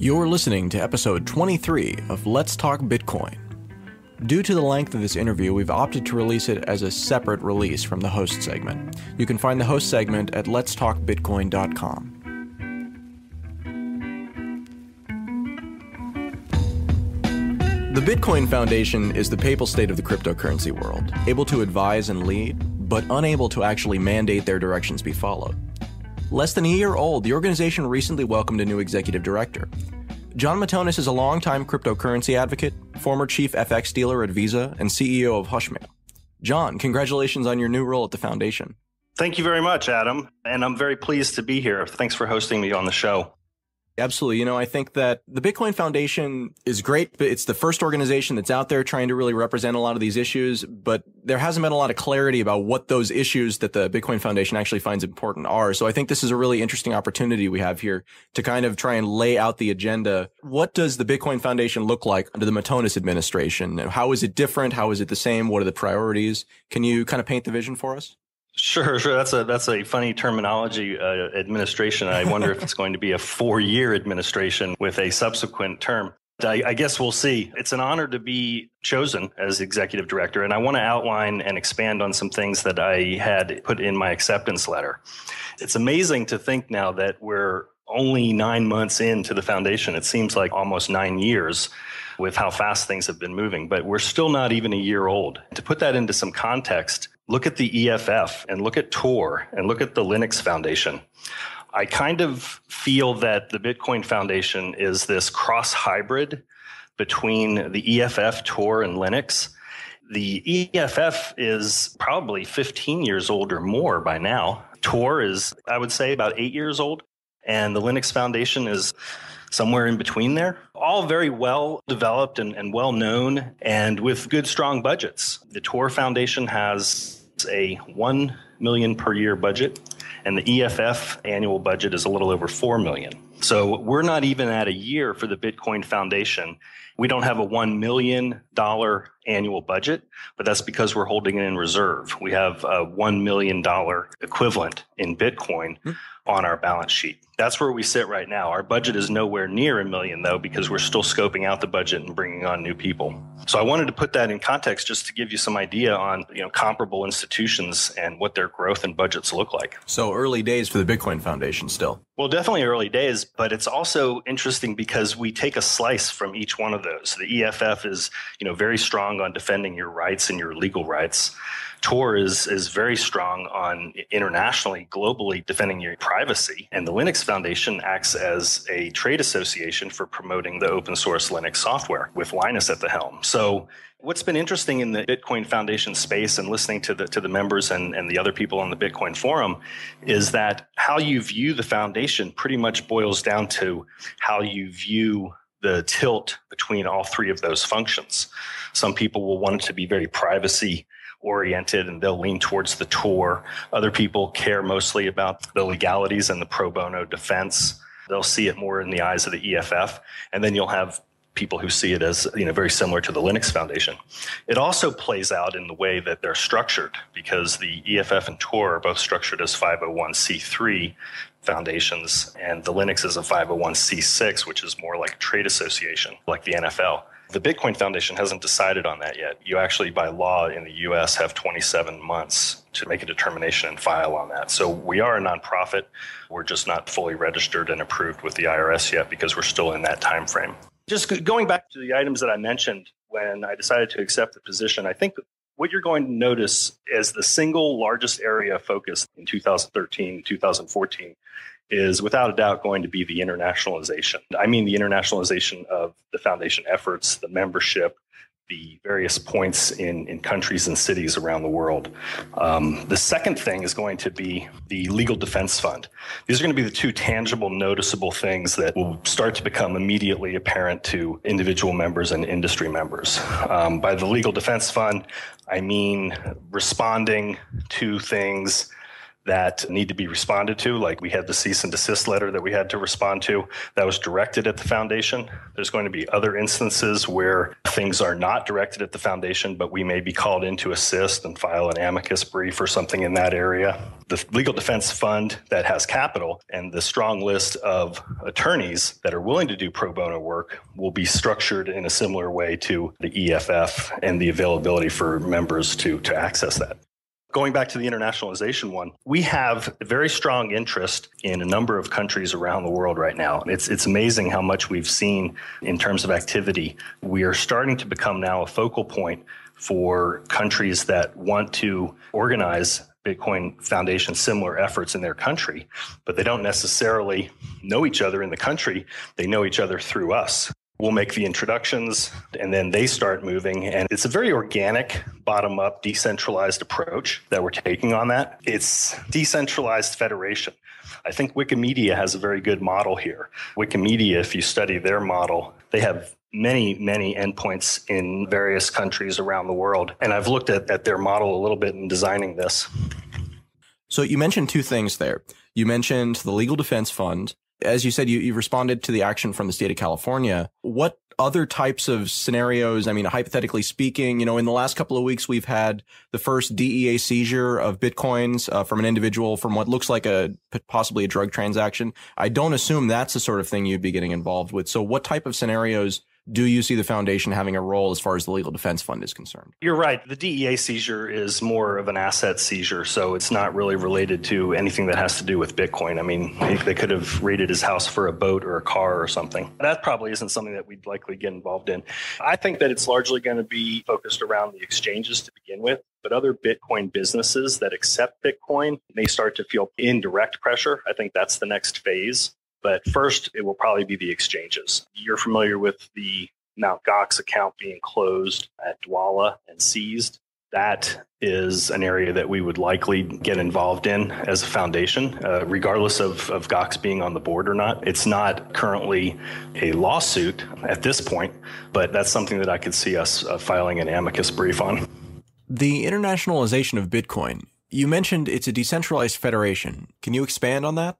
You're listening to episode 23 of Let's Talk Bitcoin. Due to the length of this interview, we've opted to release it as a separate release from the host segment. You can find the host segment at letstalkbitcoin.com. The Bitcoin Foundation is the papal state of the cryptocurrency world, able to advise and lead, but unable to actually mandate their directions be followed. Less than a year old, the organization recently welcomed a new executive director. Jon Matonis is a longtime cryptocurrency advocate, former chief FX dealer at Visa, and CEO of Hushmail. Jon, congratulations on your new role at the foundation. Thank you very much, Adam. And I'm very pleased to be here. Thanks for hosting me on the show. Absolutely. I think that the Bitcoin Foundation is great, but it's the first organization that's out there trying to really represent a lot of these issues. But there hasn't been a lot of clarity about what those issues that the Bitcoin Foundation actually finds important are. So I think this is a really interesting opportunity we have here to kind of try and lay out the agenda. What does the Bitcoin Foundation look like under the Matonis administration? How is it different? How is it the same? What are the priorities? Can you kind of paint the vision for us? Sure. That's a funny terminology, administration. I wonder if it's going to be a 4-year administration with a subsequent term. I guess we'll see. It's an honor to be chosen as executive director, and I want to outline and expand on some things that I had put in my acceptance letter. It's amazing to think now that we're only 9 months into the foundation. It seems like almost 9 years with how fast things have been moving, but we're still not even a year old. To put that into some context, look at the EFF and look at Tor and look at the Linux Foundation. I kind of feel that the Bitcoin Foundation is this cross hybrid between the EFF, Tor, and Linux. The EFF is probably 15 years old or more by now. Tor is, I would say, about 8 years old. And the Linux Foundation is somewhere in between there. All very well developed and well known and with good, strong budgets. The Tor Foundation has a $1 million per year budget, and the EFF annual budget is a little over $4 million. So we're not even at a year for the Bitcoin Foundation. We don't have a $1 million annual budget, but that's because we're holding it in reserve. We have a $1 million equivalent in Bitcoin on our balance sheet. That's where we sit right now. Our budget is nowhere near $1 million, though, because we're still scoping out the budget and bringing on new people. So I wanted to put that in context just to give you some idea on comparable institutions and what their growth and budgets look like. So early days for the Bitcoin Foundation still. Well, definitely early days, but it's also interesting because we take a slice from each one of those. The EFF is, very strong on defending your rights and your legal rights. Tor is very strong on internationally, globally defending your privacy. And the Linux Foundation acts as a trade association for promoting the open source Linux software with Linus at the helm. So what's been interesting in the Bitcoin Foundation space and listening to the members and the other people on the Bitcoin forum is that how you view the foundation pretty much boils down to how you view the tilt between all three of those functions. Some people will want it to be very privacy oriented and they'll lean towards the Tor. Other people care mostly about the legalities and the pro bono defense. They'll see it more in the eyes of the EFF. And then you'll have people who see it as very similar to the Linux Foundation. It also plays out in the way that they're structured because the EFF and Tor are both structured as 501c3 foundations, and the Linux is a 501c6, which is more like a trade association, like the NFL. The Bitcoin Foundation hasn't decided on that yet. You actually, by law in the U.S., have 27 months to make a determination and file on that. So we are a nonprofit. We're just not fully registered and approved with the IRS yet because we're still in that time frame. Just going back to the items that I mentioned when I decided to accept the position, I think what you're going to notice as the single largest area of focus in 2013, 2014 is without a doubt going to be the internationalization. I mean the internationalization of the foundation efforts, the membership, the various points in countries and cities around the world. The second thing is going to be the Legal Defense Fund. These are going to be the two tangible, noticeable things that will start to become immediately apparent to individual members and industry members. By the Legal Defense Fund, I mean responding to things that need to be responded to. Like we had the cease and desist letter that we had to respond to that was directed at the foundation. There's going to be other instances where things are not directed at the foundation, but we may be called in to assist and file an amicus brief or something in that area. The Legal Defense Fund that has capital and the strong list of attorneys that are willing to do pro bono work will be structured in a similar way to the EFF and the availability for members to access that. Going back to the internationalization one, we have a very strong interest in a number of countries around the world right now. It's amazing how much we've seen in terms of activity. We are starting to become now a focal point for countries that want to organize Bitcoin Foundation similar efforts in their country, but they don't necessarily know each other in the country. They know each other through us. We'll make the introductions and then they start moving. And it's a very organic, bottom-up, decentralized approach that we're taking on that. It's decentralized federation. I think Wikimedia has a very good model here. Wikimedia, if you study their model, they have many endpoints in various countries around the world. And I've looked at their model a little bit in designing this. So you mentioned two things there. You mentioned the Legal Defense Fund. As you said, you responded to the action from the state of California. What other types of scenarios, I mean, hypothetically speaking, in the last couple of weeks, we've had the first DEA seizure of Bitcoins from an individual from what looks like possibly a drug transaction. I don't assume that's the sort of thing you'd be getting involved with. So what type of scenarios do you see the foundation having a role as far as the Legal Defense Fund is concerned? You're right. The DEA seizure is more of an asset seizure, so it's not really related to anything that has to do with Bitcoin. I mean, they could have raided his house for a boat or a car or something. That probably isn't something that we'd likely get involved in. I think that it's largely going to be focused around the exchanges to begin with, but other Bitcoin businesses that accept Bitcoin may start to feel indirect pressure. I think that's the next phase. But first, it will probably be the exchanges. You're familiar with the Mt. Gox account being closed at Dwolla and seized. That is an area that we would likely get involved in as a foundation, regardless of Gox being on the board or not. It's not currently a lawsuit at this point, but that's something that I could see us filing an amicus brief on. The internationalization of Bitcoin, you mentioned it's a decentralized federation. Can you expand on that?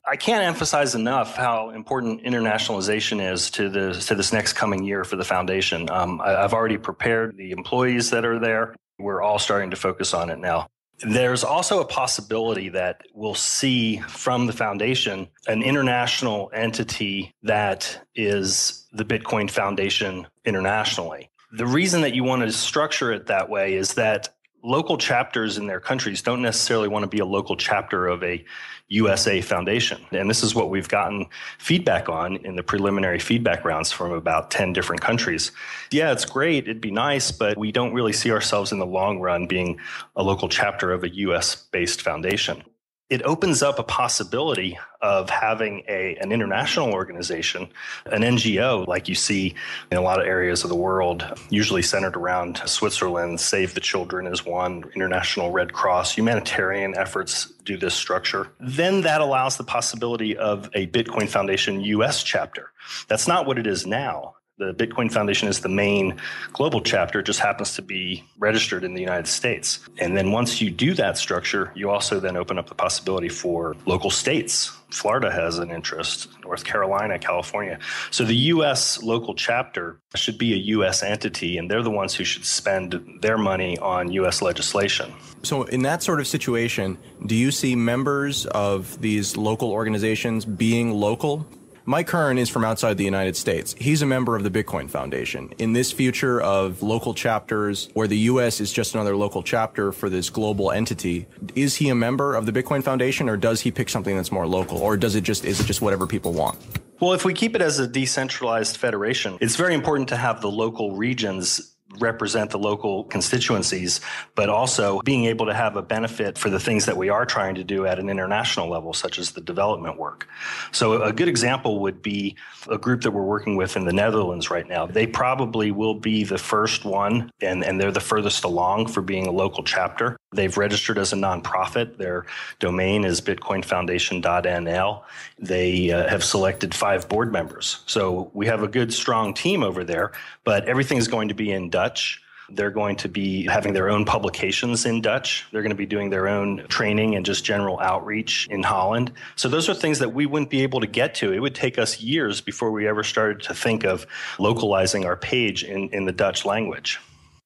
I can't emphasize enough how important internationalization is to this next coming year for the foundation. I've already prepared the employees that are there. We're all starting to focus on it now. There's also a possibility that we'll see from the foundation an international entity that is the Bitcoin Foundation internationally. The reason that you want to structure it that way is that local chapters in their countries don't necessarily want to be a local chapter of a USA foundation. And this is what we've gotten feedback on in the preliminary feedback rounds from about 10 different countries. Yeah, it's great. It'd be nice, but we don't really see ourselves in the long run being a local chapter of a US-based foundation. It opens up a possibility of having an international organization, an NGO, like you see in a lot of areas of the world, usually centered around Switzerland. Save the Children is one, International Red Cross, humanitarian efforts do this structure. Then that allows the possibility of a Bitcoin Foundation US chapter. That's not what it is now. The Bitcoin Foundation is the main global chapter. It just happens to be registered in the United States. And then once you do that structure, you also then open up the possibility for local states. Florida has an interest, North Carolina, California. So the U.S. local chapter should be a U.S. entity, and they're the ones who should spend their money on U.S. legislation. So in that sort of situation, do you see members of these local organizations being local? Mike Hearn is from outside the United States. He's a member of the Bitcoin Foundation. In this future of local chapters where the U.S. is just another local chapter for this global entity, is he a member of the Bitcoin Foundation, or does he pick something that's more local, or is it just whatever people want? Well, if we keep it as a decentralized federation, it's very important to have the local regions represent the local constituencies, but also being able to have a benefit for the things that we are trying to do at an international level, such as the development work. So a good example would be a group that we're working with in the Netherlands right now. They probably will be the first one, and they're the furthest along for being a local chapter. They've registered as a nonprofit. Their domain is bitcoinfoundation.nl. They have selected 5 board members. So we have a good, strong team over there, but everything is going to be in Dutch. They're going to be having their own publications in Dutch. They're going to be doing their own training and just general outreach in Holland. So those are things that we wouldn't be able to get to. It would take us years before we ever started to think of localizing our page in the Dutch language.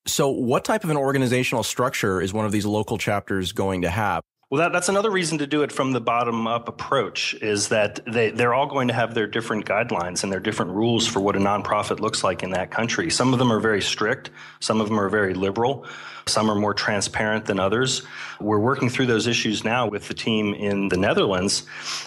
So what type of an organizational structure is one of these local chapters going to have? Well, that's another reason to do it from the bottom-up approach, is that they're all going to have their different guidelines and their different rules for what a nonprofit looks like in that country. Some of them are very strict. Some of them are very liberal. Some are more transparent than others. We're working through those issues now with the team in the Netherlands.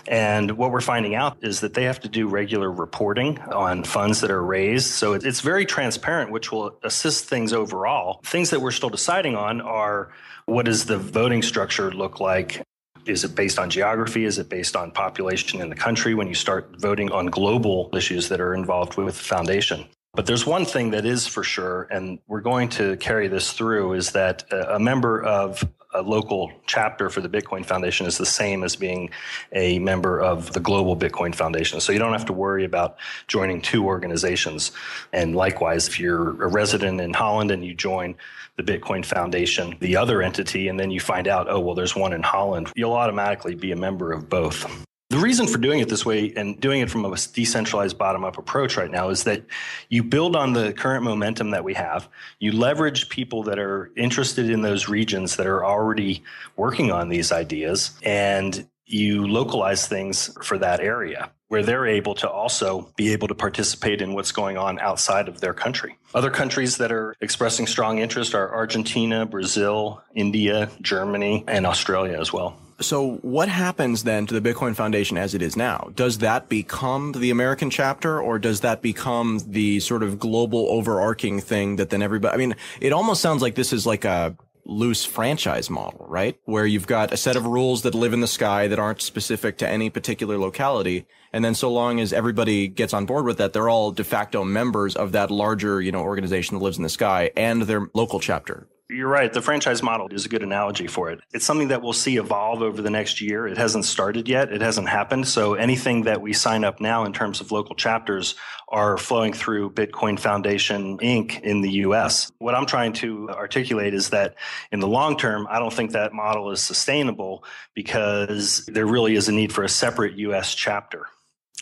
And what we're finding out is that they have to do regular reporting on funds that are raised. So it's very transparent, which will assist things overall. Things that we're still deciding on are, what does the voting structure look like? Is it based on geography? Is it based on population in the country when you start voting on global issues that are involved with the foundation? But there's one thing that is for sure, and we're going to carry this through, is that a member of a local chapter for the Bitcoin Foundation is the same as being a member of the global Bitcoin Foundation. So you don't have to worry about joining two organizations. And likewise, if you're a resident in Holland and you join the Bitcoin Foundation, the other entity, and then you find out, oh, well, there's one in Holland, you'll automatically be a member of both. The reason for doing it this way and doing it from a decentralized bottom-up approach right now is that you build on the current momentum that we have. You leverage people that are interested in those regions that are already working on these ideas, and you localize things for that area where they're able to also be able to participate in what's going on outside of their country. Other countries that are expressing strong interest are Argentina, Brazil, India, Germany, and Australia as well. So what happens then to the Bitcoin Foundation as it is now? Does that become the American chapter, or does that become the sort of global overarching thing that then everybody, I mean, it almost sounds like this is like a loose franchise model, right? Where you've got a set of rules that live in the sky that aren't specific to any particular locality. And then so long as everybody gets on board with that, they're all de facto members of that larger, organization that lives in the sky and their local chapter. You're right. The franchise model is a good analogy for it. It's something that we'll see evolve over the next year. It hasn't started yet. It hasn't happened. So anything that we sign up now in terms of local chapters are flowing through Bitcoin Foundation Inc. in the U.S. What I'm trying to articulate is that in the long term, I don't think that model is sustainable because there really is a need for a separate U.S. chapter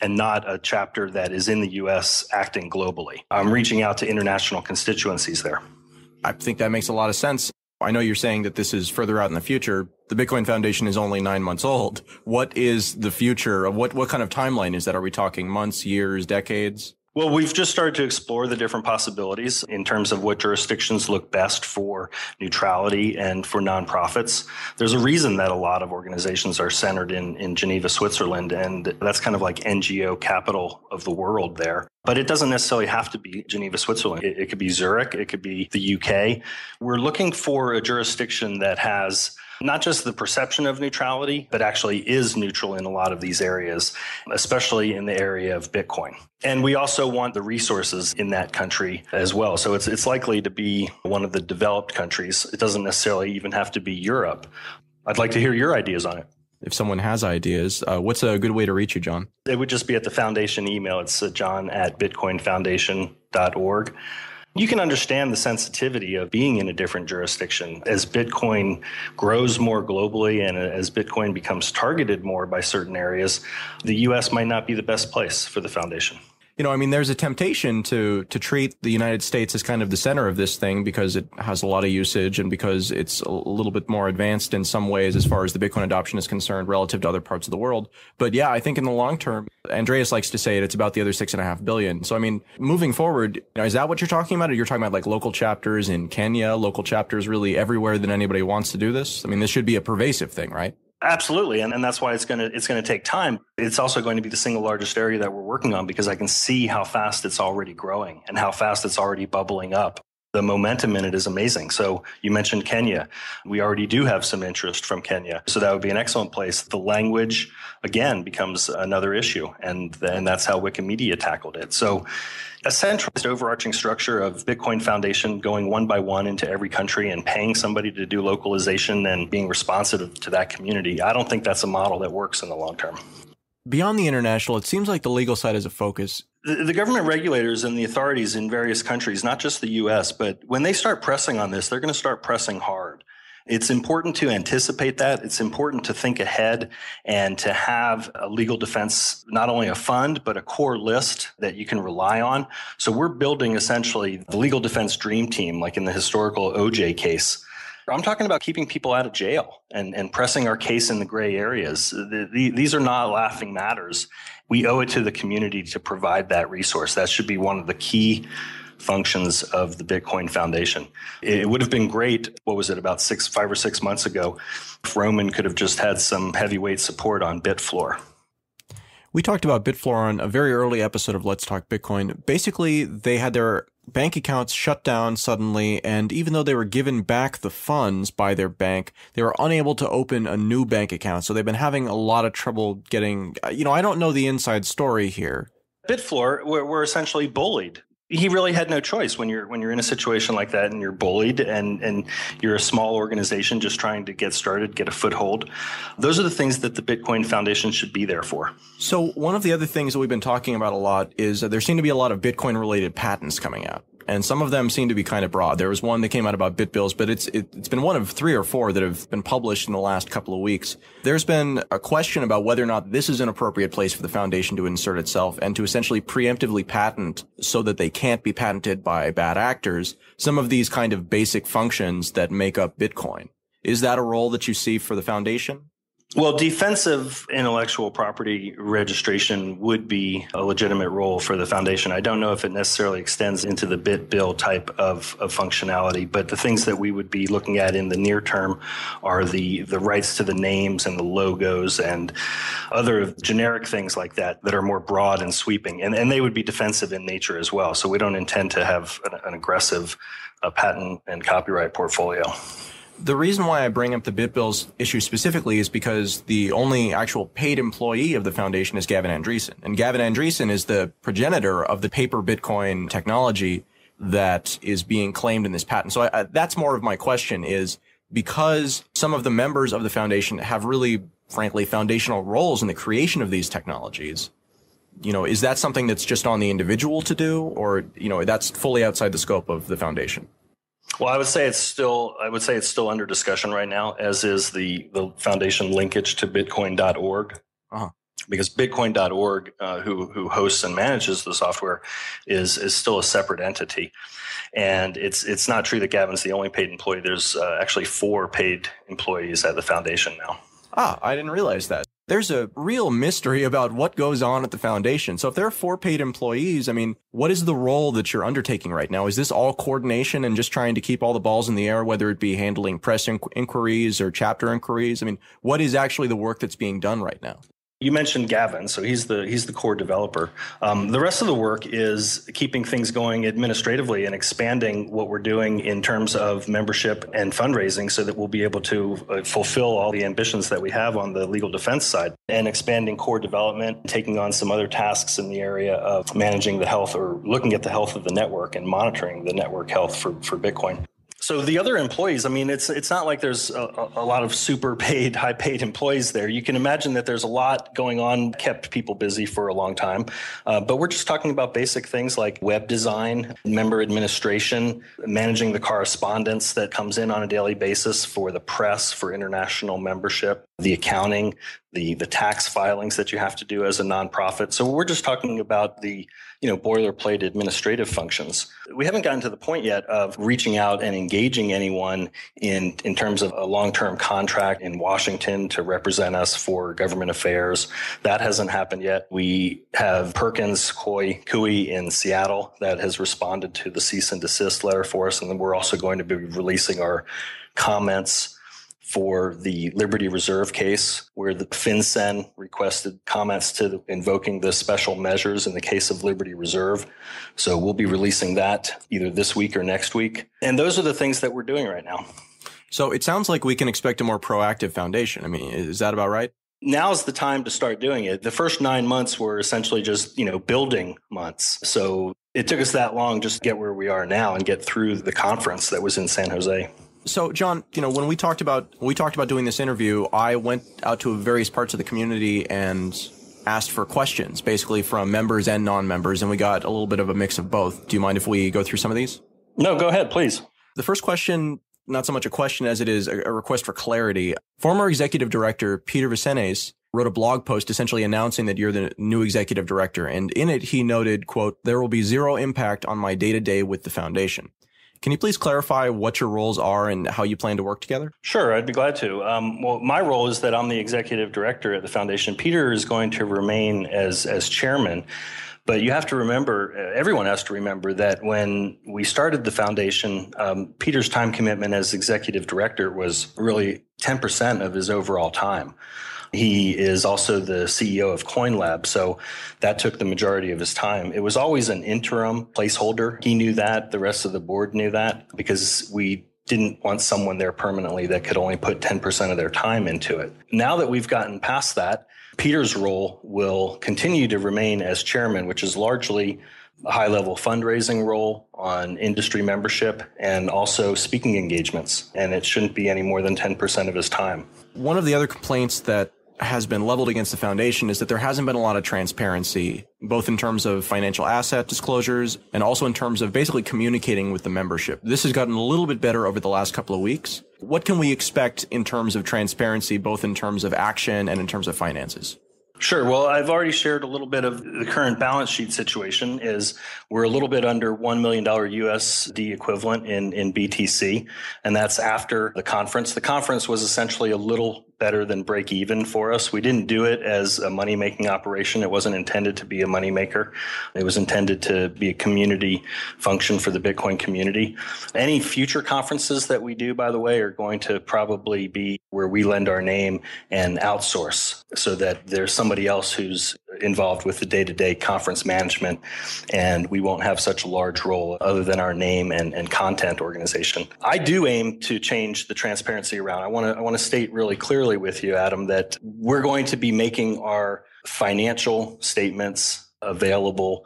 and not a chapter that is in the U.S. acting globally. I'm reaching out to international constituencies there. I think that makes a lot of sense. I know you're saying that this is further out in the future. The Bitcoin Foundation is only 9 months old. What is the future of what kind of timeline is that? Are we talking months, years, decades? Well, we've just started to explore the different possibilities in terms of what jurisdictions look best for neutrality and for nonprofits. There's a reason that a lot of organizations are centered in Geneva, Switzerland, and that's kind of like NGO capital of the world there. But it doesn't necessarily have to be Geneva, Switzerland. It could be Zurich. It could be the UK. We're looking for a jurisdiction that has not just the perception of neutrality, but actually is neutral in a lot of these areas, especially in the area of Bitcoin. And we also want the resources in that country as well. So it's likely to be one of the developed countries. It doesn't necessarily even have to be Europe. I'd like to hear your ideas on it. If someone has ideas, what's a good way to reach you, John? It would just be at the foundation email. It's john@bitcoinfoundation.org. You can understand the sensitivity of being in a different jurisdiction. As Bitcoin grows more globally and as Bitcoin becomes targeted more by certain areas, the U.S. might not be the best place for the foundation. There's a temptation to treat the United States as kind of the center of this thing because it has a lot of usage and because it's a little bit more advanced in some ways as far as the Bitcoin adoption is concerned relative to other parts of the world. But yeah, I think in the long term, Andreas likes to say it's about the other 6.5 billion. So, moving forward, is that what you're talking about? Or you're talking about like local chapters in Kenya, local chapters really everywhere that anybody wants to do this? This should be a pervasive thing, right? Absolutely. And that's why it's going to take time. It's also going to be the single largest area that we're working on because I can see how fast it's already growing and how fast it's already bubbling up. The momentum in it is amazing. So you mentioned Kenya. We already do have some interest from Kenya. So that would be an excellent place. The language, again, becomes another issue. And that's how Wikimedia tackled it. So a centralized overarching structure of Bitcoin Foundation going one by one into every country and paying somebody to do localization and being responsive to that community, I don't think that's a model that works in the long term. Beyond the international, it seems like the legal side is a focus. The government regulators and the authorities in various countries, not just the U.S., but when they start pressing on this, they're going to start pressing hard. It's important to anticipate that. It's important to think ahead and to have a legal defense, not only a fund, but a core list that you can rely on. So we're building essentially the legal defense dream team, like in the historical OJ case. I'm talking about keeping people out of jail and pressing our case in the gray areas. These are not laughing matters. We owe it to the community to provide that resource. That should be one of the key functions of the Bitcoin Foundation. It would have been great, what was it, about 5 or 6 months ago, if Roman could have just had some heavyweight support on BitFloor. We talked about BitFloor on a very early episode of Let's Talk Bitcoin. Basically, they had their bank accounts shut down suddenly, and even though they were given back the funds by their bank, they were unable to open a new bank account. So they've been having a lot of trouble getting, I don't know the inside story here. BitFloor were essentially bullied. He really had no choice when you're in a situation like that and you're bullied and you're a small organization just trying to get started, get a foothold. Those are the things that the Bitcoin Foundation should be there for. So one of the other things that we've been talking about a lot is there seem to be a lot of Bitcoin related patents coming out. And some of them seem to be kind of broad. There was one that came out about BitBills, but it's been one of 3 or 4 that have been published in the last couple of weeks. There's been a question about whether or not this is an appropriate place for the foundation to insert itself and to essentially preemptively patent so that they can't be patented by bad actors some of these kind of basic functions that make up Bitcoin. Is that a role that you see for the foundation? Well, defensive intellectual property registration would be a legitimate role for the foundation. I don't know if it necessarily extends into the BitBill type of functionality, but the things that we would be looking at in the near term are the rights to the names and the logos and other generic things like that are more broad and sweeping. And they would be defensive in nature as well. So we don't intend to have an aggressive patent and copyright portfolio. The reason why I bring up the BitBills issue specifically is because the only actual paid employee of the foundation is Gavin Andresen. And Gavin Andresen is the progenitor of the paper Bitcoin technology that is being claimed in this patent. So that's more of my question is because some of the members of the foundation have really, frankly, foundational roles in the creation of these technologies. Is that something that's just on the individual to do or, that's fully outside the scope of the foundation? Well, I would say it's still under discussion right now, as is the foundation linkage to Bitcoin.org. Uh-huh. Because Bitcoin.org, who hosts and manages the software, is still a separate entity. And it's not true that Gavin's the only paid employee. There's actually 4 paid employees at the foundation now. I didn't realize that. There's a real mystery about what goes on at the foundation. So if there are 4 paid employees, what is the role that you're undertaking right now? Is this all coordination and just trying to keep all the balls in the air, whether it be handling press inquiries or chapter inquiries? What is actually the work that's being done right now? You mentioned Gavin, so he's the core developer. The rest of the work is keeping things going administratively and expanding what we're doing in terms of membership and fundraising so that we'll be able to fulfill all the ambitions that we have on the legal defense side and expanding core development, taking on some other tasks in the area of managing the health or looking at the health of the network and monitoring the network health for Bitcoin. So the other employees, it's not like there's a lot of super paid, high paid employees there. You can imagine that there's a lot going on, kept people busy for a long time. But we're just talking about basic things like web design, member administration, managing the correspondence that comes in on a daily basis for the press, for international membership, the accounting, the tax filings that you have to do as a nonprofit. So we're just talking about the boilerplate administrative functions. We haven't gotten to the point yet of reaching out and engaging anyone in terms of a long-term contract in Washington to represent us for government affairs. That hasn't happened yet. We have Perkins Coie in Seattle that has responded to the cease and desist letter for us. And then we're also going to be releasing our comments for the Liberty Reserve case, where the FinCEN requested comments to invoking the special measures in the case of Liberty Reserve. So we'll be releasing that either this week or next week. And those are the things that we're doing right now. So it sounds like we can expect a more proactive foundation. Is that about right? Now's the time to start doing it. The first 9 months were essentially just, building months. So it took us that long just to get where we are now and get through the conference that was in San Jose. So, John, when we talked about doing this interview, I went out to various parts of the community and asked for questions, basically from members and non-members, and we got a little bit of a mix of both. Do you mind if we go through some of these? No, go ahead, please. The first question, not so much a question as it is a request for clarity. Former executive director Peter Vicenes wrote a blog post essentially announcing that you're the new executive director. And in it, he noted, quote, "There will be zero impact on my day-to-day with the foundation." Can you please clarify what your roles are and how you plan to work together? Sure, I'd be glad to. Well, my role is that I'm the executive director at the foundation. Peter is going to remain as chairman. But you have to remember, everyone has to remember that when we started the foundation, Peter's time commitment as executive director was really 10% of his overall time. He is also the CEO of CoinLab, so that took the majority of his time. It was always an interim placeholder. He knew that. The rest of the board knew that because we didn't want someone there permanently that could only put 10% of their time into it. Now that we've gotten past that, Peter's role will continue to remain as chairman, which is largely a high-level fundraising role on industry membership and also speaking engagements, and it shouldn't be any more than 10% of his time. One of the other complaints that has been leveled against the foundation is that there hasn't been a lot of transparency, both in terms of financial asset disclosures and also in terms of basically communicating with the membership. This has gotten a little bit better over the last couple of weeks. What can we expect in terms of transparency, both in terms of action and in terms of finances? Sure. Well, I've already shared a little bit of the current balance sheet situation is we're a little bit under $1 million USD equivalent in BTC, and that's after the conference. The conference was essentially a little better than break even for us. We didn't do it as a money-making operation. It wasn't intended to be a moneymaker. It was intended to be a community function for the Bitcoin community. Any future conferences that we do, by the way, are going to probably be where we lend our name and outsource so that there's somebody else who's involved with the day-to-day conference management, and we won't have such a large role other than our name and content organization. I do aim to change the transparency around. I want to state really clearly with you, Adam, that we're going to be making our financial statements available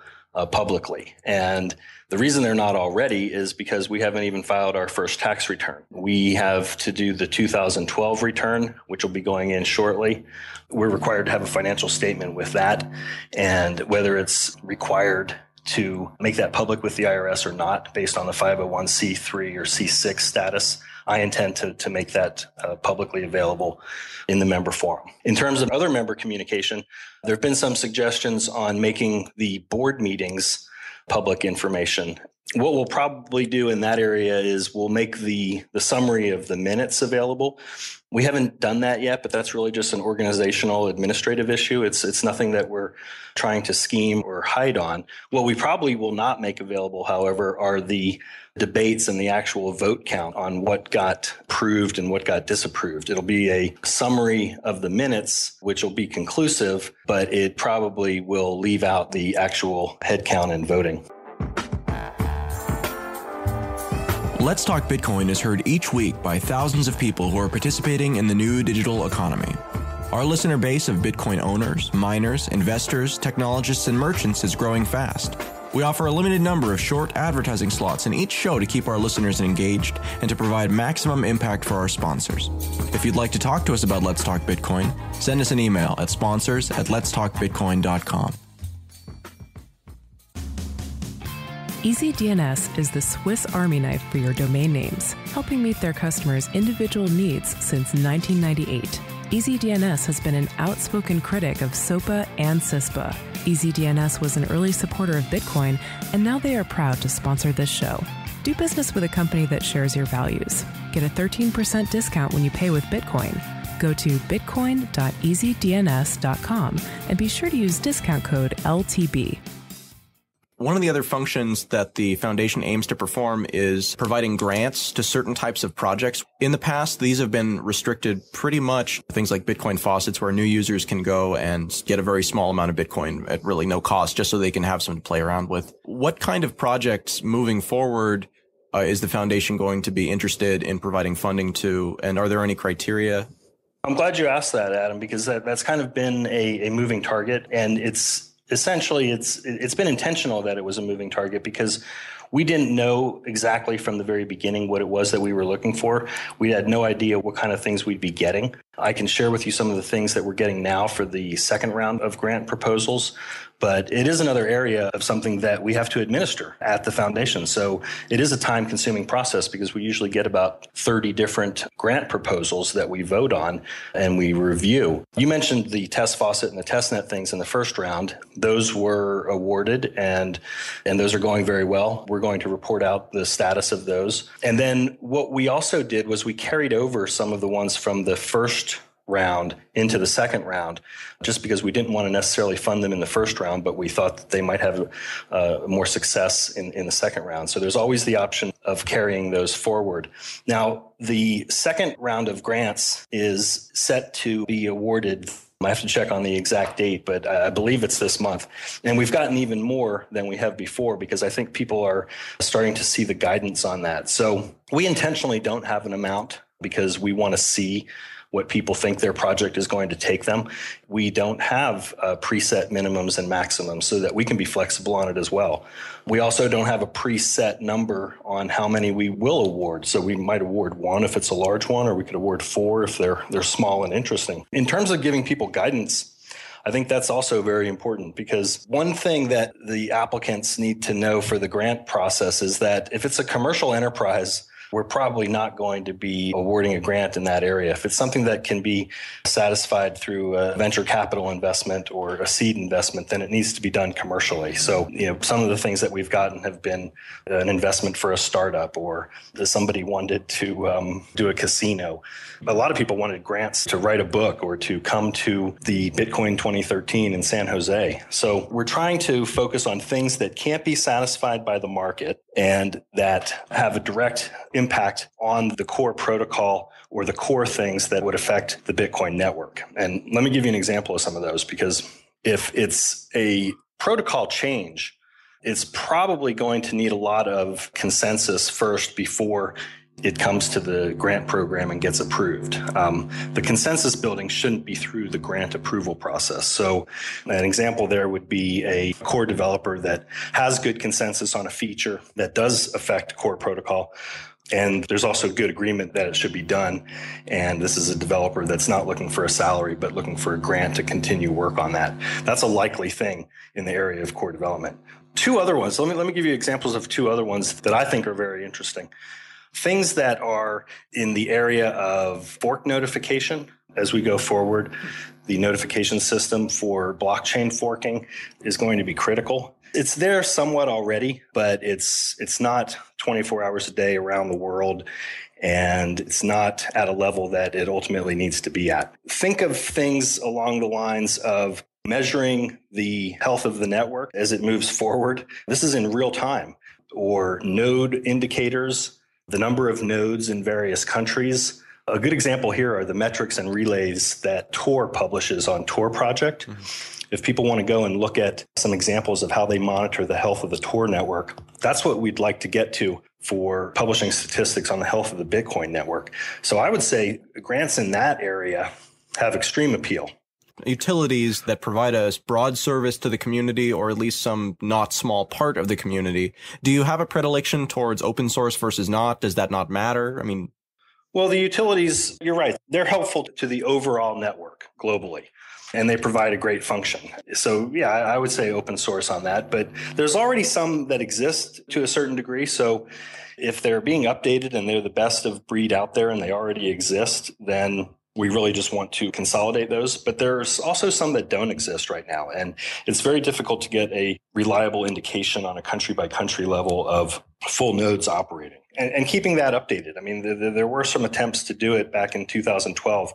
publicly. And the reason they're not already is because we haven't even filed our first tax return. We have to do the 2012 return, which will be going in shortly. We're required to have a financial statement with that. And whether it's required to make that public with the IRS or not, based on the 501c3 or C6 status, I intend to make that publicly available in the member forum. In terms of other member communication, there have been some suggestions on making the board meetings public information. What we'll probably do in that area is we'll make the summary of the minutes available. We haven't done that yet, but that's really just an organizational administrative issue. It's nothing that we're trying to scheme or hide on. What we probably will not make available, however, are the debates and the actual vote count on what got approved and what got disapproved. It'll be a summary of the minutes, which will be conclusive, but it probably will leave out the actual head count and voting. Let's Talk Bitcoin is heard each week by thousands of people who are participating in the new digital economy. Our listener base of Bitcoin owners, miners, investors, technologists, and merchants is growing fast. We offer a limited number of short advertising slots in each show to keep our listeners engaged and to provide maximum impact for our sponsors. If you'd like to talk to us about Let's Talk Bitcoin, send us an email at sponsors@letstalkbitcoin.com. EasyDNS is the Swiss Army knife for your domain names, helping meet their customers' individual needs since 1998. EasyDNS has been an outspoken critic of SOPA and CISPA. EasyDNS was an early supporter of Bitcoin, and now they are proud to sponsor this show. Do business with a company that shares your values. Get a 13% discount when you pay with Bitcoin. Go to bitcoin.easydns.com and be sure to use discount code LTB. One of the other functions that the foundation aims to perform is providing grants to certain types of projects. In the past, these have been restricted pretty much things like Bitcoin faucets, where new users can go and get a very small amount of Bitcoin at really no cost, just so they can have some to play around with. What kind of projects moving forward is the foundation going to be interested in providing funding to? And are there any criteria? I'm glad you asked that, Adam, because that's kind of been a moving target, and it's been intentional that it was a moving target because We didn't know exactly from the very beginning what it was that we were looking for. We had no idea what kind of things we'd be getting. I can share with you some of the things that we're getting now for the second round of grant proposals, but it is another area of something that we have to administer at the foundation. So it is a time-consuming process because we usually get about 30 different grant proposals that we vote on and we review. You mentioned the test faucet and the testnet things in the first round. Those were awarded and those are going very well. We're going to report out the status of those. And then what we also did was we carried over some of the ones from the first round into the second round, just because we didn't want to necessarily fund them in the first round, but we thought that they might have more success in the second round. So there's always the option of carrying those forward. Now, the second round of grants is set to be awarded. I have to check on the exact date, but I believe it's this month. And we've gotten even more than we have before because I think people are starting to see the guidance on that. So we intentionally don't have an amount because we want to see what people think their project is going to take them. We don't have preset minimums and maximums so that we can be flexible on it as well. We also don't have a preset number on how many we will award. So we might award one if it's a large one, or we could award four if they're small and interesting. In terms of giving people guidance, I think that's also very important because one thing that the applicants need to know for the grant process is that if it's a commercial enterprise, we're probably not going to be awarding a grant in that area. If it's something that can be satisfied through a venture capital investment or a seed investment, then it needs to be done commercially. So, some of the things that we've gotten have been an investment for a startup, or somebody wanted to do a casino. A lot of people wanted grants to write a book or to come to the Bitcoin 2013 in San Jose. So we're trying to focus on things that can't be satisfied by the market and that have a direct impact on the core protocol or the core things that would affect the Bitcoin network. And let me give you an example of some of those, because if it's a protocol change, it's probably going to need a lot of consensus first before it comes to the grant program and gets approved. The consensus building shouldn't be through the grant approval process. So an example there would be a core developer that has good consensus on a feature that does affect core protocol. And there's also good agreement that it should be done. And this is a developer that's not looking for a salary, but looking for a grant to continue work on that. That's a likely thing in the area of core development. Two other ones. Let me give you examples of two other ones that I think are very interesting. Things that are in the area of fork notification as we go forward. The notification system for blockchain forking is going to be critical. It's there somewhat already, but it's not 24 hours a day around the world, and it's not at a level that it ultimately needs to be at. Think of things along the lines of measuring the health of the network as it moves forward. This is in real time. Or node indicators, the number of nodes in various countries. A good example here are the metrics and relays that Tor publishes on Tor Project. Mm-hmm. If people want to go and look at some examples of how they monitor the health of the Tor network, that's what we'd like to get to for publishing statistics on the health of the Bitcoin network. So I would say grants in that area have extreme appeal. Utilities that provide a broad service to the community, or at least some not small part of the community. Do you have a predilection towards open source versus not? Does that not matter? Well, the utilities, you're right. They're helpful to the overall network globally, and they provide a great function. So, yeah, I would say open source on that. But there's already some that exist to a certain degree. So if they're being updated and they're the best of breed out there and they already exist, then we really just want to consolidate those. But there's also some that don't exist right now. And it's very difficult to get a reliable indication on a country-by-country level of full nodes operating and keeping that updated. There were some attempts to do it back in 2012,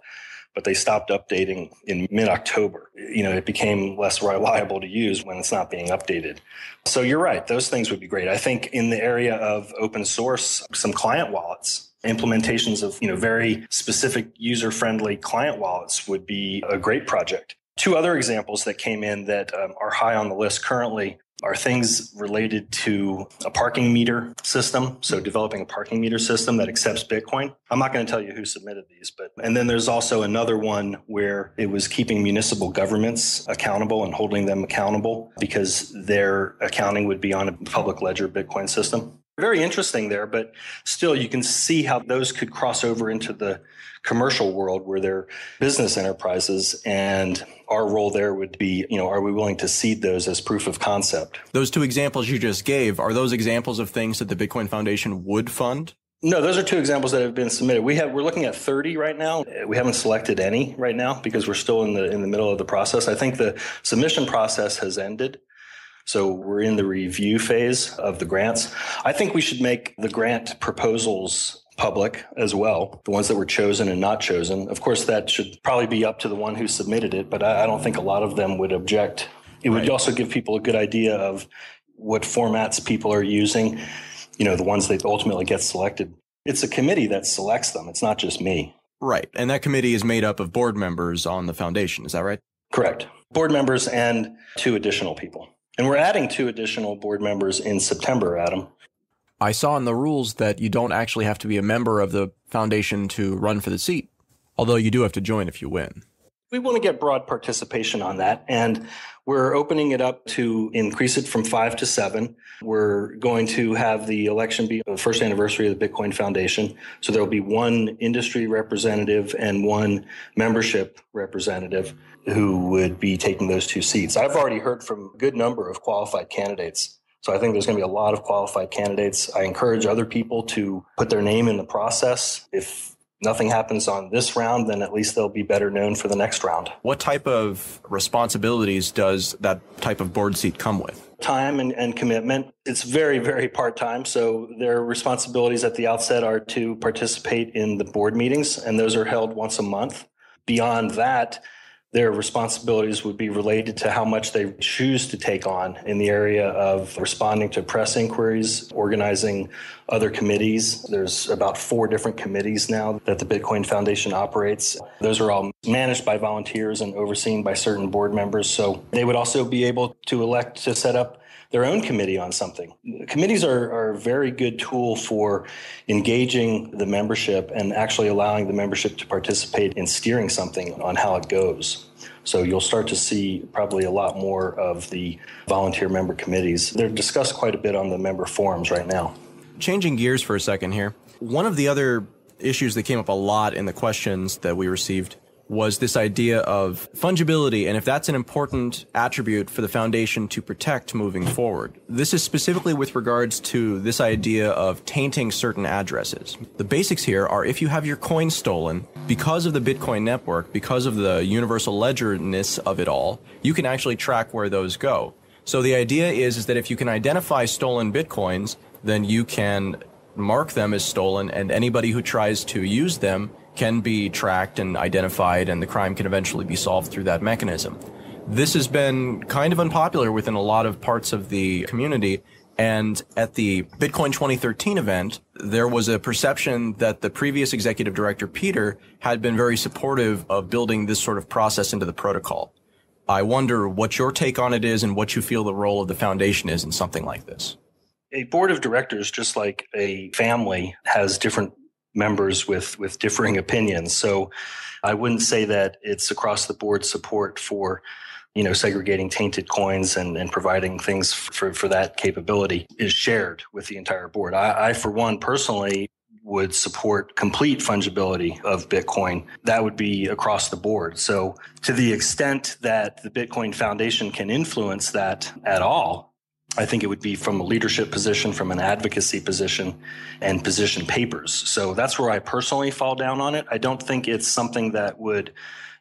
but they stopped updating in mid-October. It became less reliable to use when it's not being updated. So you're right. Those things would be great. I think in the area of open source, some client wallets, implementations of very specific user-friendly client wallets would be a great project. Two other examples that came in that are high on the list currently are things related to a parking meter system. So developing a parking meter system that accepts Bitcoin. I'm not going to tell you who submitted these, and then there's also another one where it was keeping municipal governments accountable and holding them accountable because their accounting would be on a public ledger Bitcoin system. Very interesting there, but still you can see how those could cross over into the commercial world where they're business enterprises, and our role there would be, are we willing to seed those as proof of concept? Those two examples you just gave, are those examples of things that the Bitcoin Foundation would fund? No, those are two examples that have been submitted. We're looking at 30 right now. We haven't selected any right now because we're still in the middle of the process. I think the submission process has ended. So we're in the review phase of the grants. I think we should make the grant proposals public as well, the ones that were chosen and not chosen. Of course, that should probably be up to the one who submitted it, but I don't think a lot of them would object. It would also give people a good idea of what formats people are using, the ones that ultimately get selected. It's a committee that selects them. It's not just me. Right. And that committee is made up of board members on the foundation. Is that right? Correct. Board members and 2 additional people. And we're adding 2 additional board members in September, Adam. I saw in the rules that you don't actually have to be a member of the foundation to run for the seat, although you do have to join if you win. We want to get broad participation on that, and we're opening it up to increase it from 5 to 7. We're going to have the election be the first anniversary of the Bitcoin Foundation, so there will be 1 industry representative and 1 membership representative who would be taking those 2 seats. I've already heard from a good number of qualified candidates. So I think there's going to be a lot of qualified candidates. I encourage other people to put their name in the process. If nothing happens on this round, then at least they'll be better known for the next round. What type of responsibilities does that type of board seat come with? Time and commitment. It's very, very part-time. So their responsibilities at the outset are to participate in the board meetings, and those are held once a month. Beyond that, their responsibilities would be related to how much they choose to take on in the area of responding to press inquiries, organizing other committees. There's about 4 different committees now that the Bitcoin Foundation operates. Those are all managed by volunteers and overseen by certain board members. So they would also be able to elect to set up their own committee on something. Committees are a very good tool for engaging the membership and actually allowing the membership to participate in steering something on how it goes. So you'll start to see probably a lot more of the volunteer member committees. They're discussed quite a bit on the member forums right now. Changing gears for a second here, one of the other issues that came up a lot in the questions that we received was this idea of fungibility and if that's an important attribute for the foundation to protect moving forward. This is specifically with regards to this idea of tainting certain addresses. The basics here are if you have your coin stolen, because of the Bitcoin network, because of the universal ledger-ness of it all, you can actually track where those go. So the idea is that if you can identify stolen Bitcoins, then you can mark them as stolen, and anybody who tries to use them can be tracked and identified, and the crime can eventually be solved through that mechanism. This has been kind of unpopular within a lot of parts of the community, and at the Bitcoin 2013 event, there was a perception that the previous executive director, Peter, had been very supportive of building this sort of process into the protocol. I wonder what your take on it is and what you feel the role of the foundation is in something like this. A board of directors, just like a family, has different members with differing opinions. So I wouldn't say that it's across the board support for, segregating tainted coins and providing things for that capability is shared with the entire board. I, for one, personally would support complete fungibility of Bitcoin. That would be across the board. So to the extent that the Bitcoin Foundation can influence that at all, I think it would be from a leadership position, from an advocacy position, and position papers. So that's where I personally fall down on it. I don't think it's something that would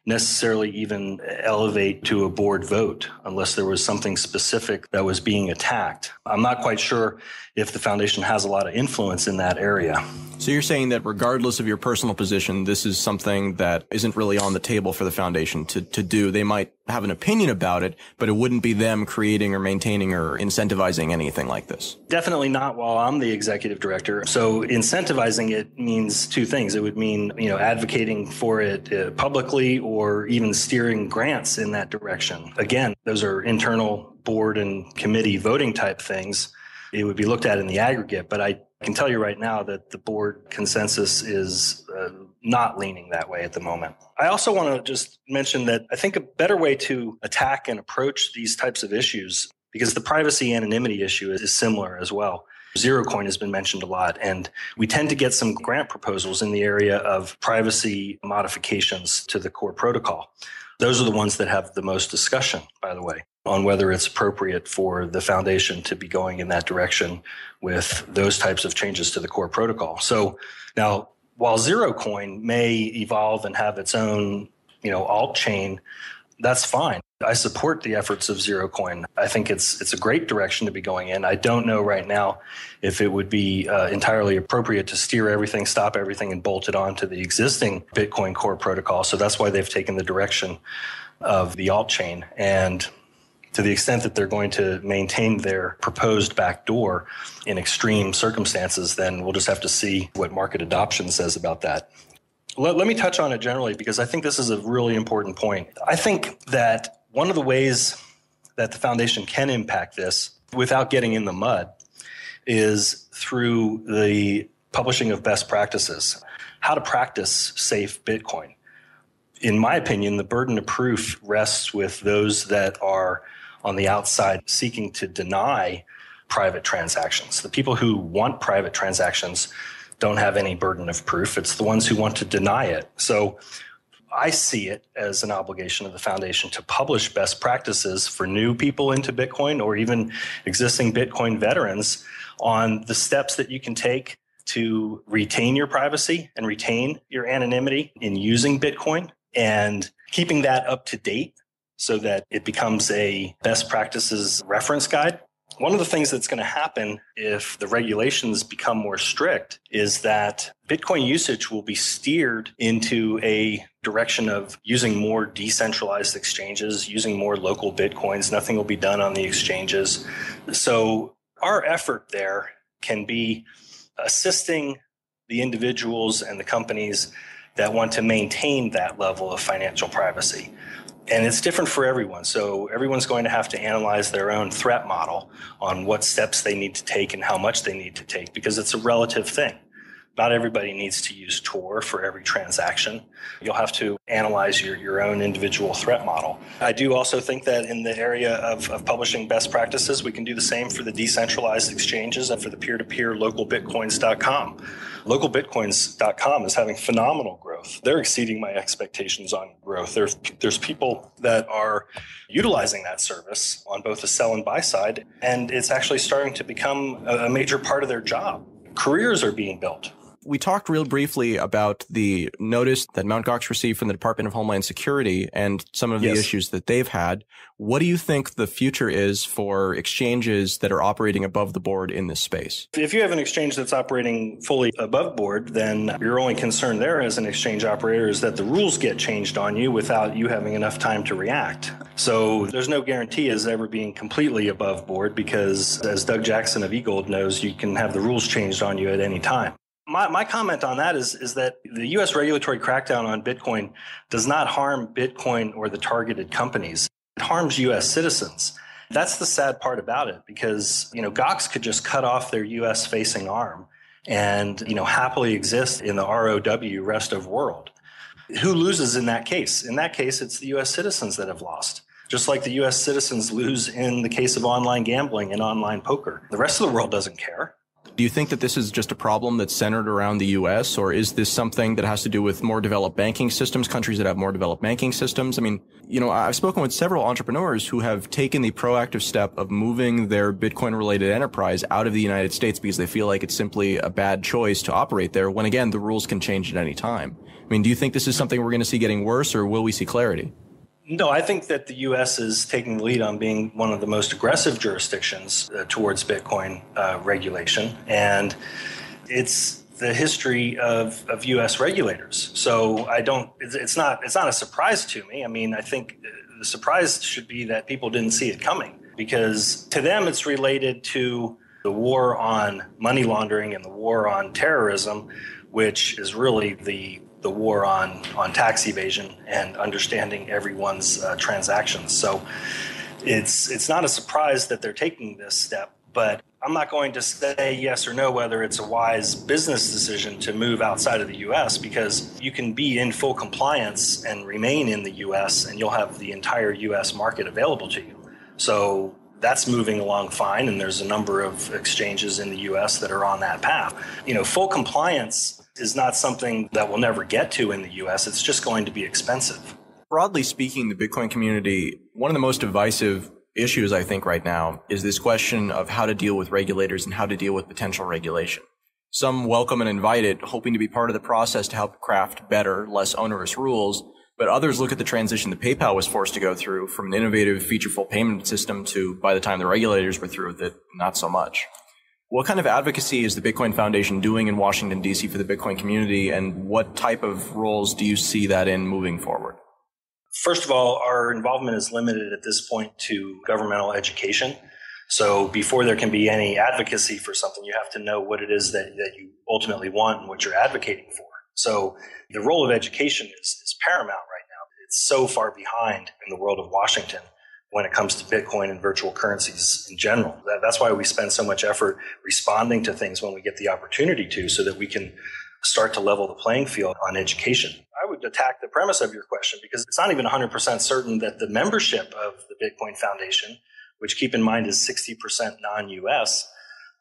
necessarily even elevate to a board vote unless there was something specific that was being attacked. I'm not quite sure if the foundation has a lot of influence in that area. So you're saying that regardless of your personal position, this is something that isn't really on the table for the foundation to do. They might have an opinion about it, but it wouldn't be them creating or maintaining or incentivizing anything like this. Definitely not while I'm the executive director. So incentivizing it means two things. It would mean, advocating for it publicly or even steering grants in that direction. Again, those are internal board and committee voting type things. It would be looked at in the aggregate, but I can tell you right now that the board consensus is not leaning that way at the moment. I also want to just mention that I think a better way to attack and approach these types of issues, because the privacy anonymity issue is similar as well. Zero coin has been mentioned a lot, and we tend to get some grant proposals in the area of privacy modifications to the core protocol. Those are the ones that have the most discussion, by the way, on whether it's appropriate for the foundation to be going in that direction with those types of changes to the core protocol. So now, while zero coin may evolve and have its own, alt chain, that's fine. I support the efforts of zero coin. I think it's a great direction to be going in. I don't know right now if it would be entirely appropriate to steer everything, stop everything, and bolt it onto the existing Bitcoin core protocol. So that's why they've taken the direction of the alt chain. And to the extent that they're going to maintain their proposed backdoor in extreme circumstances, then we'll just have to see what market adoption says about that. Let me touch on it generally, because I think this is a really important point. I think that one of the ways that the foundation can impact this without getting in the mud is through the publishing of best practices, how to practice safe Bitcoin. In my opinion, the burden of proof rests with those that are on the outside seeking to deny private transactions. The people who want private transactions don't have any burden of proof. It's the ones who want to deny it. So I see it as an obligation of the foundation to publish best practices for new people into Bitcoin or even existing Bitcoin veterans on the steps that you can take to retain your privacy and retain your anonymity in using Bitcoin, and keeping that up to date so that it becomes a best practices reference guide. One of the things that's going to happen if the regulations become more strict is that Bitcoin usage will be steered into a direction of using more decentralized exchanges, using more local Bitcoins. Nothing will be done on the exchanges. So our effort there can be assisting the individuals and the companies that want to maintain that level of financial privacy. And it's different for everyone. So everyone's going to have to analyze their own threat model on what steps they need to take and how much they need to take, because it's a relative thing. Not everybody needs to use Tor for every transaction. You'll have to analyze your own individual threat model. I do also think that in the area of publishing best practices, we can do the same for the decentralized exchanges and for the peer-to-peer localbitcoins.com. Localbitcoins.com is having phenomenal growth. They're exceeding my expectations on growth. There's people that are utilizing that service on both the sell and buy side, and it's actually starting to become a major part of their job. Careers are being built. We talked real briefly about the notice that Mt. Gox received from the Department of Homeland Security and some of the issues that they've had. What do you think the future is for exchanges that are operating above the board in this space? If you have an exchange that's operating fully above board, then your only concern there as an exchange operator is that the rules get changed on you without you having enough time to react. So there's no guarantee as ever being completely above board, because as Doug Jackson of eGold knows, you can have the rules changed on you at any time. My comment on that is that the U.S. regulatory crackdown on Bitcoin does not harm Bitcoin or the targeted companies. It harms U.S. citizens. That's the sad part about it, because, Gox could just cut off their U.S. facing arm and, happily exist in the ROW, rest of world. Who loses in that case? In that case, it's the U.S. citizens that have lost. Just like the U.S. citizens lose in the case of online gambling and online poker. The rest of the world doesn't care. Do you think that this is just a problem that's centered around the U.S., or is this something that has to do with more developed banking systems, countries that have more developed banking systems? I mean, I've spoken with several entrepreneurs who have taken the proactive step of moving their Bitcoin-related enterprise out of the United States because they feel like it's simply a bad choice to operate there when, again, the rules can change at any time. I mean, do you think this is something we're going to see getting worse, or will we see clarity? No, I think that the U.S. is taking the lead on being one of the most aggressive jurisdictions towards Bitcoin regulation. And it's the history of U.S. regulators. So it's not a surprise to me. I mean, I think the surprise should be that people didn't see it coming, because to them it's related to the war on money laundering and the war on terrorism, which is really the war on tax evasion and understanding everyone's transactions. So it's not a surprise that they're taking this step, but I'm not going to say yes or no whether it's a wise business decision to move outside of the U.S., because you can be in full compliance and remain in the U.S. and you'll have the entire U.S. market available to you. So that's moving along fine, and there's a number of exchanges in the U.S. that are on that path. Full compliance is not something that we'll never get to in the U.S. It's just going to be expensive. Broadly speaking, the Bitcoin community, one of the most divisive issues, I think, right now is this question of how to deal with regulators and how to deal with potential regulation. Some welcome and invite it, hoping to be part of the process to help craft better, less onerous rules. But others look at the transition that PayPal was forced to go through from an innovative, featureful payment system to, by the time the regulators were through with it, not so much. What kind of advocacy is the Bitcoin Foundation doing in Washington, D.C. for the Bitcoin community, and what type of roles do you see that in moving forward? First of all, our involvement is limited at this point to governmental education. So before there can be any advocacy for something, you have to know what it is that you ultimately want and what you're advocating for. So the role of education is paramount right now. It's so far behind in the world of Washington when it comes to Bitcoin and virtual currencies in general. That's why we spend so much effort responding to things when we get the opportunity to, so that we can start to level the playing field on education. I would attack the premise of your question, because it's not even 100% certain that the membership of the Bitcoin Foundation, which keep in mind is 60% non-US,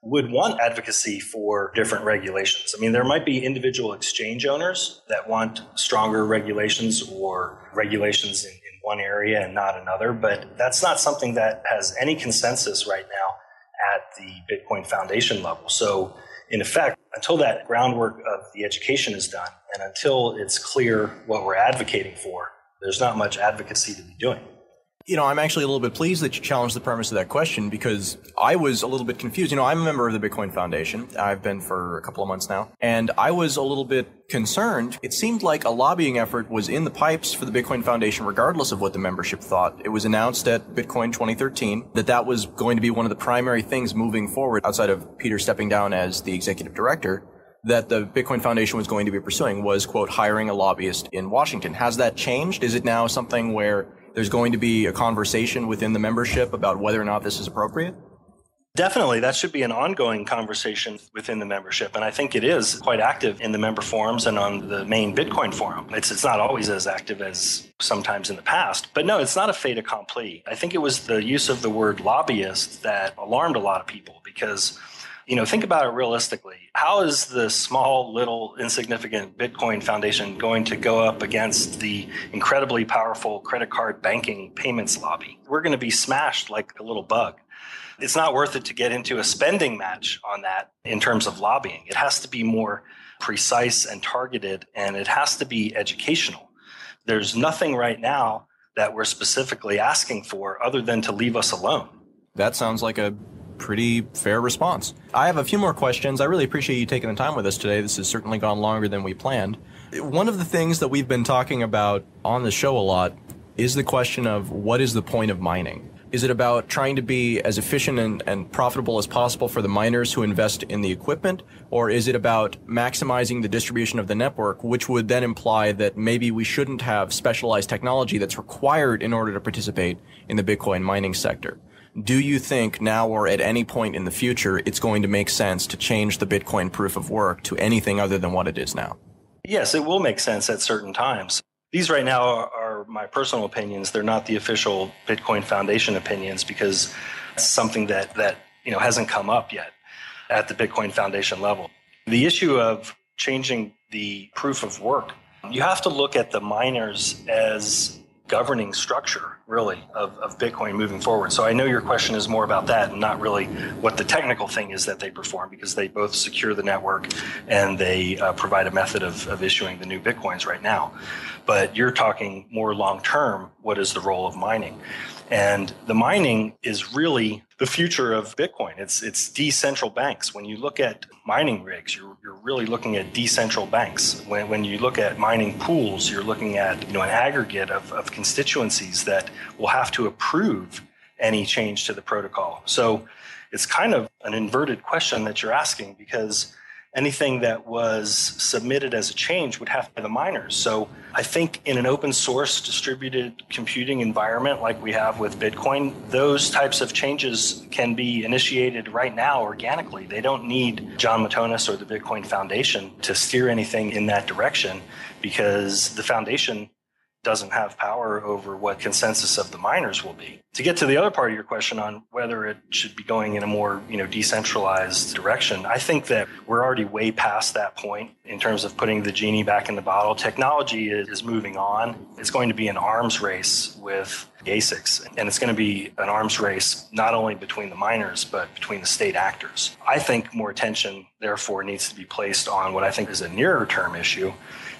would want advocacy for different regulations. I mean, there might be individual exchange owners that want stronger regulations or regulations in one area and not another, but that's not something that has any consensus right now at the Bitcoin Foundation level. So in effect, until that groundwork of the education is done and until it's clear what we're advocating for, there's not much advocacy to be doing. I'm actually a little bit pleased that you challenged the premise of that question, because I was a little bit confused. I'm a member of the Bitcoin Foundation. I've been for a couple of months now. And I was a little bit concerned. It seemed like a lobbying effort was in the pipes for the Bitcoin Foundation, regardless of what the membership thought. It was announced at Bitcoin 2013 that was going to be one of the primary things moving forward, outside of Peter stepping down as the executive director, that the Bitcoin Foundation was going to be pursuing was, quote, hiring a lobbyist in Washington. Has that changed? Is it now something where there's going to be a conversation within the membership about whether or not this is appropriate? Definitely. That should be an ongoing conversation within the membership. And I think it is quite active in the member forums and on the main Bitcoin forum. It's not always as active as sometimes in the past. But no, it's not a fait accompli. I think it was the use of the word lobbyist that alarmed a lot of people, because think about it realistically. How is the small, little, insignificant Bitcoin Foundation going to go up against the incredibly powerful credit card banking payments lobby? We're going to be smashed like a little bug. It's not worth it to get into a spending match on that in terms of lobbying. It has to be more precise and targeted, and it has to be educational. There's nothing right now that we're specifically asking for other than to leave us alone. That sounds like a pretty fair response. I have a few more questions. I really appreciate you taking the time with us today. This has certainly gone longer than we planned. One of the things that we've been talking about on the show a lot is the question of what is the point of mining? Is it about trying to be as efficient and profitable as possible for the miners who invest in the equipment? Or is it about maximizing the distribution of the network, which would then imply that maybe we shouldn't have specialized technology that's required in order to participate in the Bitcoin mining sector? Do you think now or at any point in the future it's going to make sense to change the Bitcoin proof of work to anything other than what it is now? Yes, it will make sense at certain times. These right now are my personal opinions. They're not the official Bitcoin Foundation opinions, because it's something that hasn't come up yet at the Bitcoin Foundation level. The issue of changing the proof of work, you have to look at the miners as governing structure, really, of Bitcoin moving forward. So I know your question is more about that and not really what the technical thing is that they perform, because they both secure the network and they provide a method of issuing the new Bitcoins right now. But you're talking more long-term, what is the role of mining? And the mining is really the future of Bitcoin. It's decentral banks. When you look at mining rigs, you're really looking at decentral banks. When you look at mining pools, you're looking at an aggregate of constituencies that will have to approve any change to the protocol. So it's kind of an inverted question that you're asking, because anything that was submitted as a change would have to be the miners. So I think in an open source distributed computing environment like we have with Bitcoin, those types of changes can be initiated right now organically. They don't need Jon Matonis or the Bitcoin Foundation to steer anything in that direction, because the foundation doesn't have power over what consensus of the miners will be. To get to the other part of your question on whether it should be going in a more, decentralized direction, I think that we're already way past that point in terms of putting the genie back in the bottle. Technology is moving on. It's going to be an arms race with ASICs, and it's going to be an arms race not only between the miners, but between the state actors. I think more attention, therefore, needs to be placed on what I think is a nearer term issue,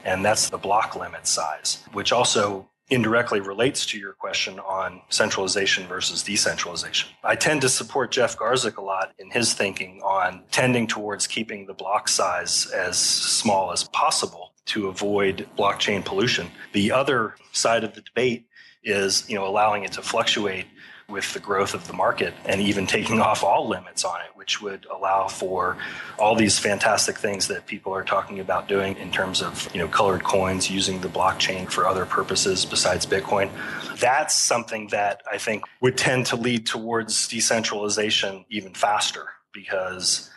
and that's the block limit size, which also indirectly relates to your question on centralization versus decentralization. I tend to support Jeff Garzik a lot in his thinking on tending towards keeping the block size as small as possible to avoid blockchain pollution. The other side of the debate is, allowing it to fluctuate with the growth of the market and even taking off all limits on it, which would allow for all these fantastic things that people are talking about doing in terms of, colored coins, using the blockchain for other purposes besides Bitcoin. That's something that I think would tend to lead towards decentralization even faster, because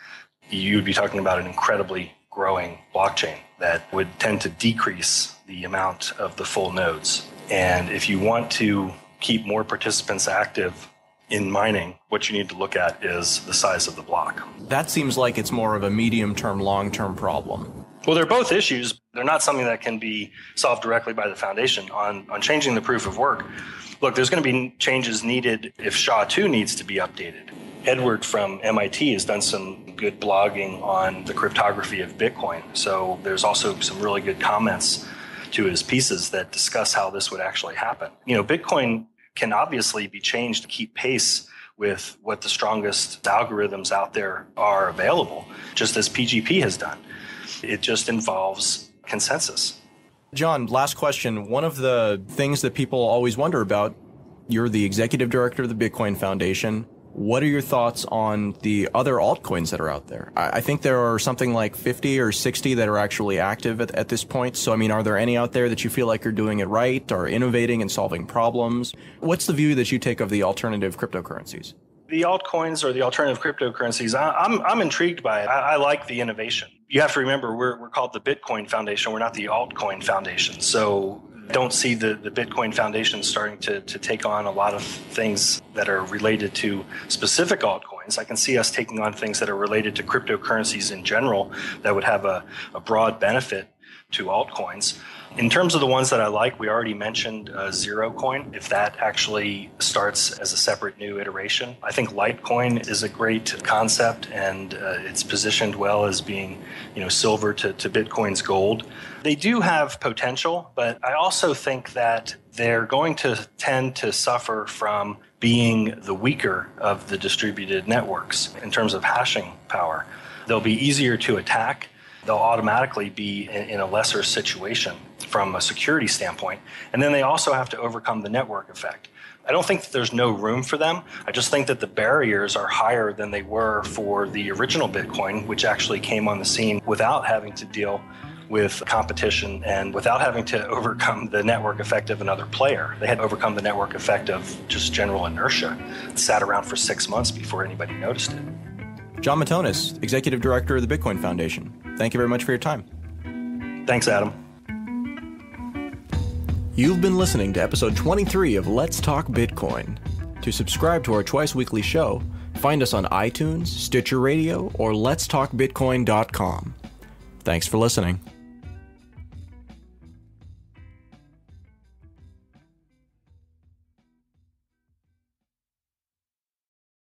you'd be talking about an incredibly growing blockchain that would tend to decrease the amount of the full nodes. And if you want to keep more participants active in mining, what you need to look at is the size of the block. That seems like it's more of a medium-term, long-term problem. Well, they're both issues. They're not something that can be solved directly by the foundation. On changing the proof of work, look, there's going to be changes needed if SHA-2 needs to be updated. Edward from MIT has done some good blogging on the cryptography of Bitcoin. So there's also some really good comments to his pieces that discuss how this would actually happen. Bitcoin can obviously be changed to keep pace with what the strongest algorithms out there are available, just as PGP has done. It just involves consensus. Jon, last question. One of the things that people always wonder about, you're the executive director of the Bitcoin Foundation. What are your thoughts on the other altcoins that are out there? I think there are something like 50 or 60 that are actually active at this point. So, are there any out there that you feel like are doing it right or innovating and solving problems? What's the view that you take of the alternative cryptocurrencies? The altcoins or the alternative cryptocurrencies, I'm intrigued by it. I like the innovation. You have to remember, we're called the Bitcoin Foundation. We're not the altcoin foundation. So don't see the Bitcoin Foundation starting to take on a lot of things that are related to specific altcoins. I can see us taking on things that are related to cryptocurrencies in general that would have a broad benefit to altcoins. In terms of the ones that I like, we already mentioned Zero Coin, if that actually starts as a separate new iteration. I think Litecoin is a great concept, and it's positioned well as being, silver to Bitcoin's gold. They do have potential, but I also think that they're going to tend to suffer from being the weaker of the distributed networks in terms of hashing power. They'll be easier to attack. They'll automatically be in a lesser situation from a security standpoint. And then they also have to overcome the network effect. I don't think that there's no room for them. I just think that the barriers are higher than they were for the original Bitcoin, which actually came on the scene without having to deal with competition and without having to overcome the network effect of another player. They had to overcome the network effect of just general inertia. It sat around for 6 months before anybody noticed it. Jon Matonis, Executive Director of the Bitcoin Foundation. Thank you very much for your time. Thanks, Adam. You've been listening to episode 23 of Let's Talk Bitcoin. To subscribe to our twice-weekly show, find us on iTunes, Stitcher Radio, or letstalkbitcoin.com. Thanks for listening.